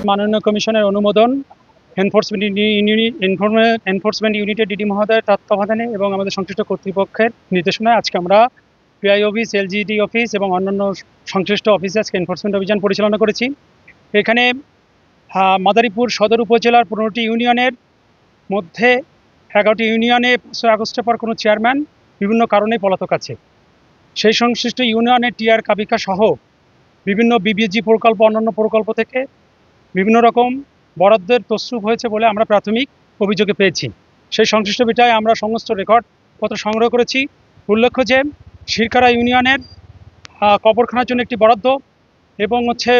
মাননীয় কমিশনের অনুমোদন এনফোর্সমেন্ট ইউনিটের ডিডি মহোদয়ের তত্ত্বাবধানে এবং আমাদের সংশ্লিষ্ট কর্তৃপক্ষের নির্দেশনায় আজকে আমরা পিআই অফিস, এলজিডি অফিস এবং অন্যান্য সংশ্লিষ্ট অফিসে আজকে এনফোর্সমেন্ট অভিযান পরিচালনা করেছি। এখানে মাদারীপুর সদর উপজেলার 15টি ইউনিয়নের মধ্যে 11টি ইউনিয়নে 5 আগস্টের পর কোনো চেয়ারম্যান বিভিন্ন কারণে পলাতক আছে। সেই সংশ্লিষ্ট ইউনিয়নের টিআর কাবিকা সহ বিভিন্ন বিবিজি প্রকল্প, অন্যান্য প্রকল্প থেকে বিভিন্ন রকম বরাদ্দের তসরুপ হয়েছে বলে আমরা প্রাথমিক অভিযোগে পেয়েছি। সেই সংশ্লিষ্ট বিষয়ে আমরা সমস্ত রেকর্ডপত্র সংগ্রহ করেছি। উল্লেখ্য যে শিরকারা ইউনিয়নের কবরখানার জন্য একটি বরাদ্দ এবং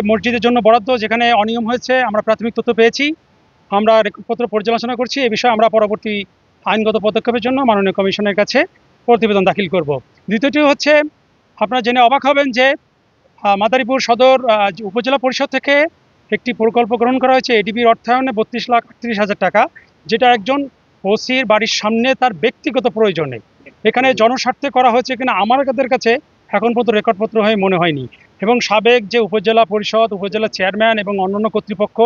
মসজিদের জন্য বরাদ্দ, যেখানে অনিয়ম হয়েছে আমরা প্রাথমিক তথ্য পেয়েছি। আমরা রেকর্ডপত্র পর্যালোচনা করছি। এ বিষয়ে আমরা পরবর্তী আইনগত পদক্ষেপের জন্য মাননীয় কমিশনের কাছে প্রতিবেদন দাখিল করব। দ্বিতীয়টি হচ্ছে, আপনারা জেনে অবাক হবেন যে মাদারীপুর সদর উপজেলা পরিষদ থেকে একটি প্রকল্প গ্রহণ করা হয়েছে এডিবির অর্থায়নে 32,38,000 টাকা, যেটা একজন ওসির বাড়ির সামনে তার ব্যক্তিগত প্রয়োজনে। এখানে জনস্বার্থে করা হয়েছে কিনা আমাদের কাছে এখন পর্যন্ত রেকর্ডপত্র হয়ে মনে হয়নি। এবং সাবেক যে উপজেলা পরিষদ, উপজেলা চেয়ারম্যান এবং অন্যান্য কর্তৃপক্ষ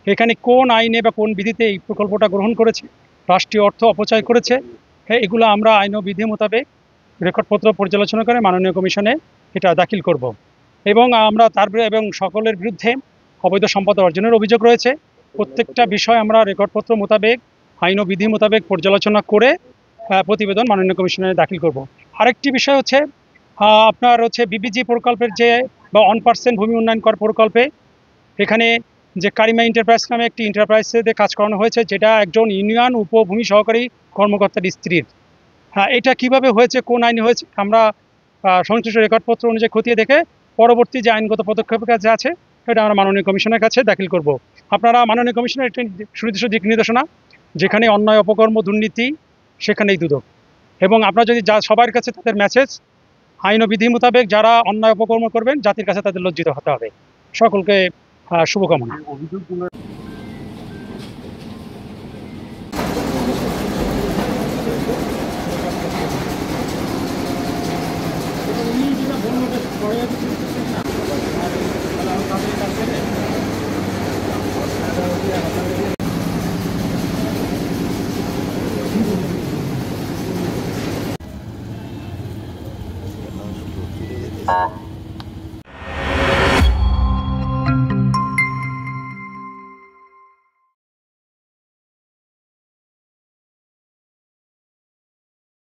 এখানে কোন আইনে বা কোন বিধিতে এই প্রকল্পটা গ্রহণ করেছে, রাষ্ট্রীয় অর্থ অপচয় করেছে, এগুলো আমরা আইন ও বিধি মোতাবেক রেকর্ডপত্র পর্যালোচনা করে মাননীয় কমিশনে এটা দাখিল করব। এবং আমরা এবং সকলের বিরুদ্ধে অবৈধ সম্পদ অর্জনের অভিযোগ রয়েছে। প্রত্যেকটা বিষয় আমরা রেকর্ডপত্র মোতাবেক আইন ও বিধি মোতাবেক পর্যালোচনা করে প্রতিবেদন মাননীয় কমিশনে দাখিল করব। আরেকটি বিষয় হচ্ছে, আপনার বিবিজি প্রকল্পের যে বা 1% ভূমি উন্নয়ন কর প্রকল্পে এখানে যে কারিমা এন্টারপ্রাইজ নামে একটি এন্টারপ্রাইজে কাজ করানো হয়েছে, যেটা একজন ইউনিয়ন উপভূমি সহকারী কর্মকর্তার স্ত্রীর। এটা কিভাবে হয়েছে, কোন আইনে হয়েছে, আমরা সংশ্লিষ্ট রেকর্ডপত্র অনুযায়ী খতিয়ে দেখে পরবর্তী যে আইনগত পদক্ষেপের কাছে আছে সেটা আমরা মাননীয় কমিশনের কাছে দাখিল করব। আপনারা মাননীয় কমিশনের একটি সুনির্দিষ্ট দিক নির্দেশনা, যেখানে অন্যায় অপকর্ম দুর্নীতি সেখানেই দুদক। এবং আপনারা যদি সবার কাছে তাদের মেসেজ, আইন ও বিধি মোতাবেক যারা অন্যায় অপকর্ম করবেন জাতির কাছে তাদের লজ্জিত হতে হবে। সকলকে শুভকামনা।